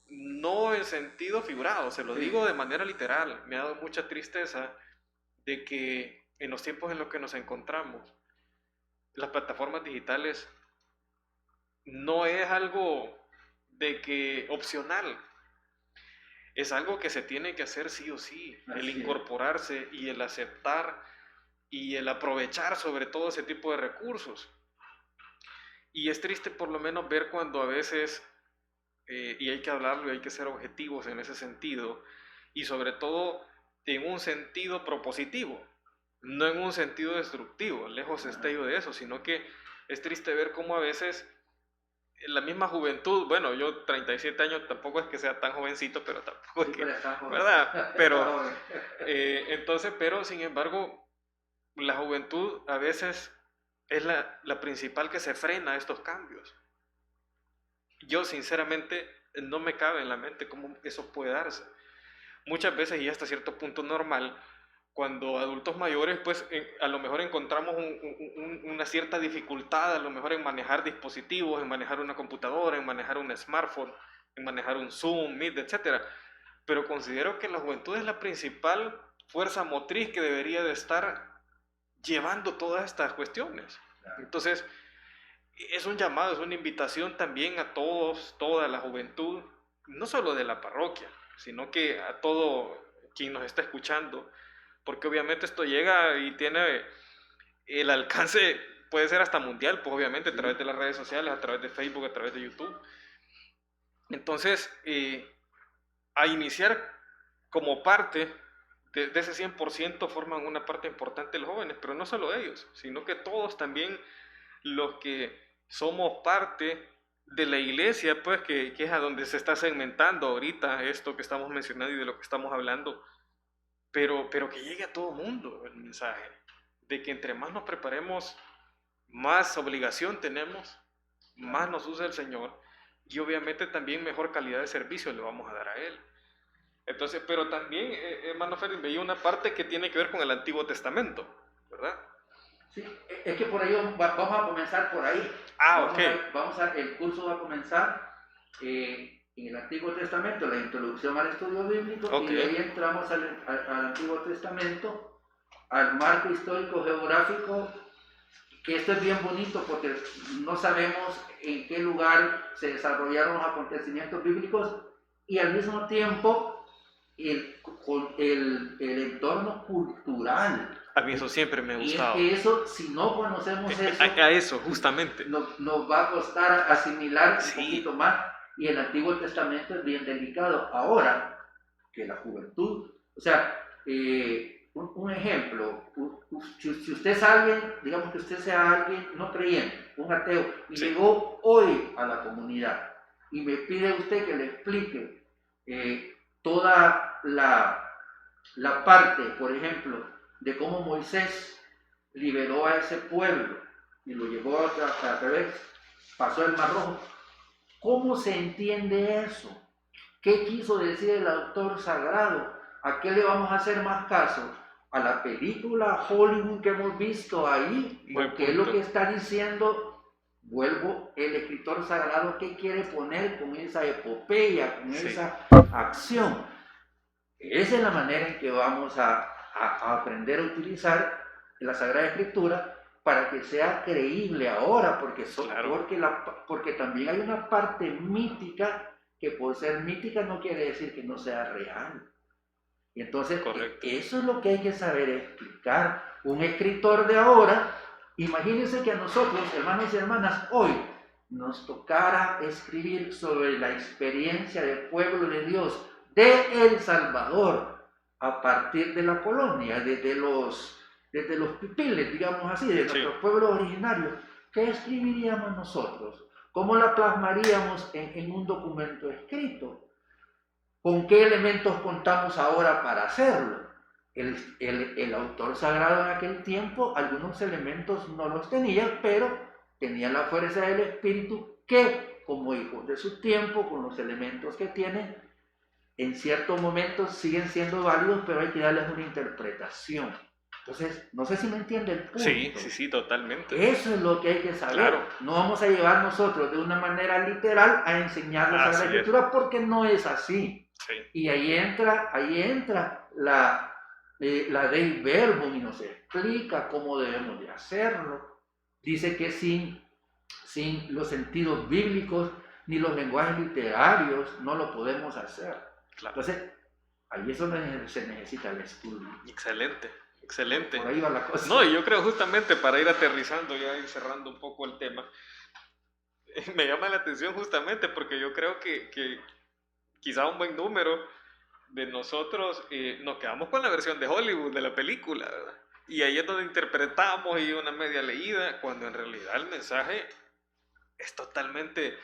no en sentido figurado, se lo digo de manera literal. Me ha dado mucha tristeza de que en los tiempos en los que nos encontramos, las plataformas digitales no es algo de que opcional, es algo que se tiene que hacer sí o sí. El incorporarse y el aceptar y el aprovechar sobre todo ese tipo de recursos. Y es triste por lo menos ver cuando a veces, y hay que hablarlo y hay que ser objetivos en ese sentido, y sobre todo en un sentido propositivo, no en un sentido destructivo, lejos esté yo de eso, sino que es triste ver cómo a veces la misma juventud, bueno, yo 37 años tampoco es que sea tan jovencito, pero tampoco es que, ¿verdad? Pero, entonces, pero sin embargo, la juventud a veces es la principal que se frena a estos cambios. Yo sinceramente no me cabe en la mente cómo eso puede darse. Muchas veces, y hasta cierto punto normal, cuando adultos mayores, pues a lo mejor encontramos una cierta dificultad, a lo mejor en manejar dispositivos, en manejar una computadora, en manejar un smartphone, en manejar un Zoom, Meet, etc. pero considero que la juventud es la principal fuerza motriz que debería de estar llevando todas estas cuestiones. Entonces, es un llamado, es una invitación también a todos, toda la juventud, no solo de la parroquia, sino que a todo quien nos está escuchando, porque obviamente esto llega y tiene el alcance, puede ser hasta mundial, pues obviamente a través de las redes sociales, a través de Facebook, a través de YouTube. Entonces, a iniciar como parte de ese 100% forman una parte importante los jóvenes, pero no solo ellos, sino que todos también los que somos parte de la iglesia, pues que es a donde se está segmentando ahorita esto que estamos mencionando y de lo que estamos hablando, pero que llegue a todo mundo el mensaje, de que entre más nos preparemos, más obligación tenemos, más nos usa el Señor, y obviamente también mejor calidad de servicio le vamos a dar a Él. Entonces, pero también, hermano Ferdinand, veía una parte que tiene que ver con el Antiguo Testamento, ¿verdad? Sí, es que por ahí vamos a comenzar por ahí. El curso va a comenzar en el Antiguo Testamento, la introducción al estudio bíblico, y de ahí entramos al Antiguo Testamento, al marco histórico geográfico, que esto es bien bonito porque no sabemos en qué lugar se desarrollaron los acontecimientos bíblicos y al mismo tiempo el entorno cultural. A mí eso siempre me ha gustado. Y es que eso, si no conocemos eso, a eso, justamente. Nos va a costar asimilar un poquito más. Y el Antiguo Testamento es bien delicado. Ahora, que la juventud, o sea, un ejemplo, si usted es alguien, digamos que usted sea alguien no creyente, un ateo, y llegó hoy a la comunidad, y me pide usted que le explique toda la parte, por ejemplo, de cómo Moisés liberó a ese pueblo y lo llevó a través, pasó el Mar Rojo. ¿Cómo se entiende eso? ¿Qué quiso decir el autor sagrado? ¿A qué le vamos a hacer más caso? ¿A la película Hollywood que hemos visto ahí? ¿Qué es lo que está diciendo? Vuelvo, el escritor sagrado, ¿qué quiere poner con esa epopeya, con esa acción? Esa es la manera en que vamos a aprender a utilizar la Sagrada Escritura para que sea creíble ahora, porque también hay una parte mítica que por ser mítica no quiere decir que no sea real. Y entonces eso es lo que hay que saber explicar. Un escritor de ahora, imagínense que a nosotros, hermanos y hermanas, hoy nos tocara escribir sobre la experiencia del pueblo de Dios de El Salvador a partir de la colonia, desde los pipiles, digamos así, de nuestros pueblos originarios. ¿Qué escribiríamos nosotros? ¿Cómo la plasmaríamos en un documento escrito? ¿Con qué elementos contamos ahora para hacerlo? El autor sagrado en aquel tiempo algunos elementos no los tenía, pero tenía la fuerza del Espíritu que, como hijos de su tiempo, con los elementos que tienen, en ciertos momentos siguen siendo válidos, pero hay que darles una interpretación. Entonces, no sé si me entiende el punto. Sí, totalmente. Eso es lo que hay que saber. Claro. No vamos a llevar nosotros de una manera literal a enseñar la Sagrada Escritura porque no es así. Sí. Y ahí entra la Dei Verbum y nos explica cómo debemos de hacerlo. Dice que sin los sentidos bíblicos ni los lenguajes literarios no lo podemos hacer. Claro. Entonces, ahí es donde se necesita el estudio. Excelente. Por ahí va la cosa. No, y yo creo justamente para ir aterrizando, ya ir cerrando un poco el tema, me llama la atención justamente porque yo creo que quizá un buen número de nosotros nos quedamos con la versión de Hollywood de la película, ¿verdad? Y ahí es donde interpretamos y una media leída, cuando en realidad el mensaje es totalmente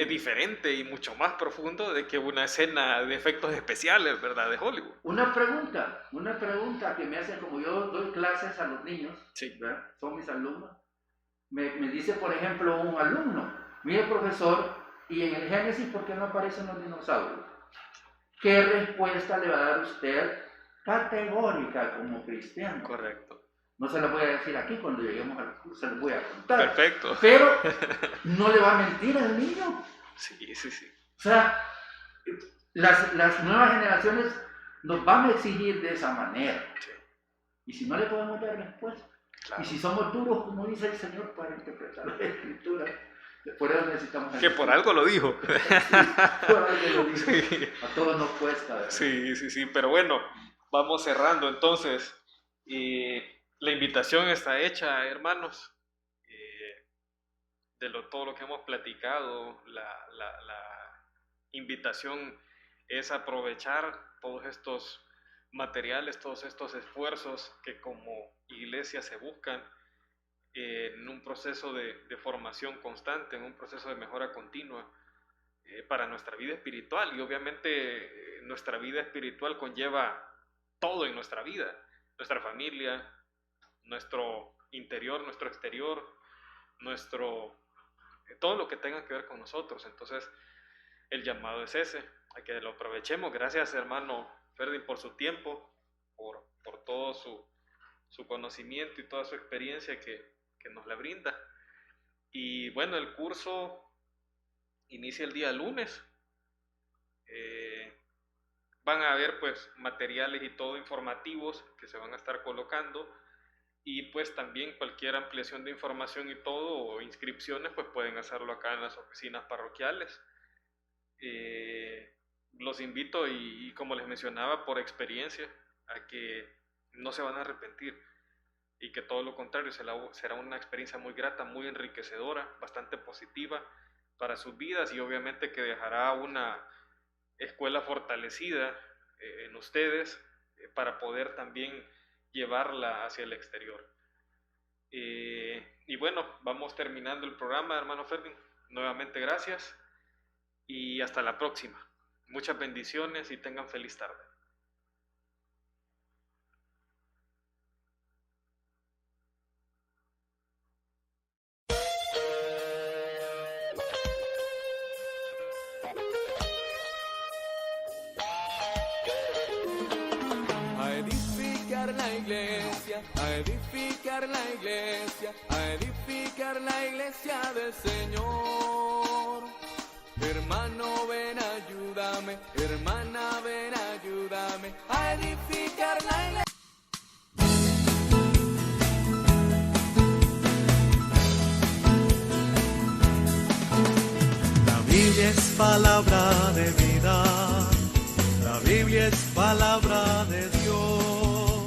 diferente y mucho más profundo de que una escena de efectos especiales, ¿verdad? De Hollywood. Una pregunta que me hacen, como yo doy clases a los niños, ¿verdad? Son mis alumnos, me dice, por ejemplo, un alumno, mire profesor, ¿y en el Génesis por qué no aparecen los dinosaurios? ¿Qué respuesta le va a dar usted categórica como cristiano? Correcto. No se lo voy a decir aquí, cuando lleguemos al curso se lo voy a contar. Perfecto. Pero no le va a mentir al niño. Sí. O sea, las nuevas generaciones nos van a exigir de esa manera. Sí. Y si no le podemos dar respuesta, Claro. y si somos duros, como dice el Señor, para interpretar la Escritura, por eso necesitamos... Que por algo lo dijo. Sí, por algo lo dijo. Sí. A todos nos cuesta, ¿verdad? Sí, pero bueno, vamos cerrando entonces. La invitación está hecha, hermanos. Todo lo que hemos platicado, la invitación es aprovechar todos estos materiales, todos estos esfuerzos que como iglesia se buscan en un proceso de formación constante, en un proceso de mejora continua para nuestra vida espiritual. Y obviamente nuestra vida espiritual conlleva todo en nuestra vida, nuestra familia, nuestro interior, nuestro exterior, todo lo que tenga que ver con nosotros. Entonces el llamado es ese, a que lo aprovechemos. Gracias, hermano Ferdin, por su tiempo, por todo su conocimiento y toda su experiencia que nos la brinda. Y bueno, el curso inicia el día lunes. Van a haber pues materiales y todo informativos que se van a estar colocando, y pues también cualquier ampliación de información y todo, o inscripciones, pues pueden hacerlo acá en las oficinas parroquiales. Los invito, y como les mencionaba, por experiencia, a que no se van a arrepentir, y que todo lo contrario, será una experiencia muy grata, muy enriquecedora, bastante positiva para sus vidas, y obviamente que dejará una escuela fortalecida en ustedes para poder también llevarla hacia el exterior. Y bueno, vamos terminando el programa, hermano Ferdin. Nuevamente gracias y hasta la próxima. Muchas bendiciones y tengan feliz tarde. A edificar la iglesia, a edificar la iglesia del Señor. Hermano, ven, ayúdame, hermana, ven, ayúdame, a edificar la iglesia. La Biblia es palabra de vida, la Biblia es palabra de Dios,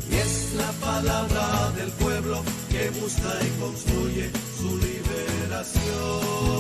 y es la palabra del pueblo que busca y construye su liberación.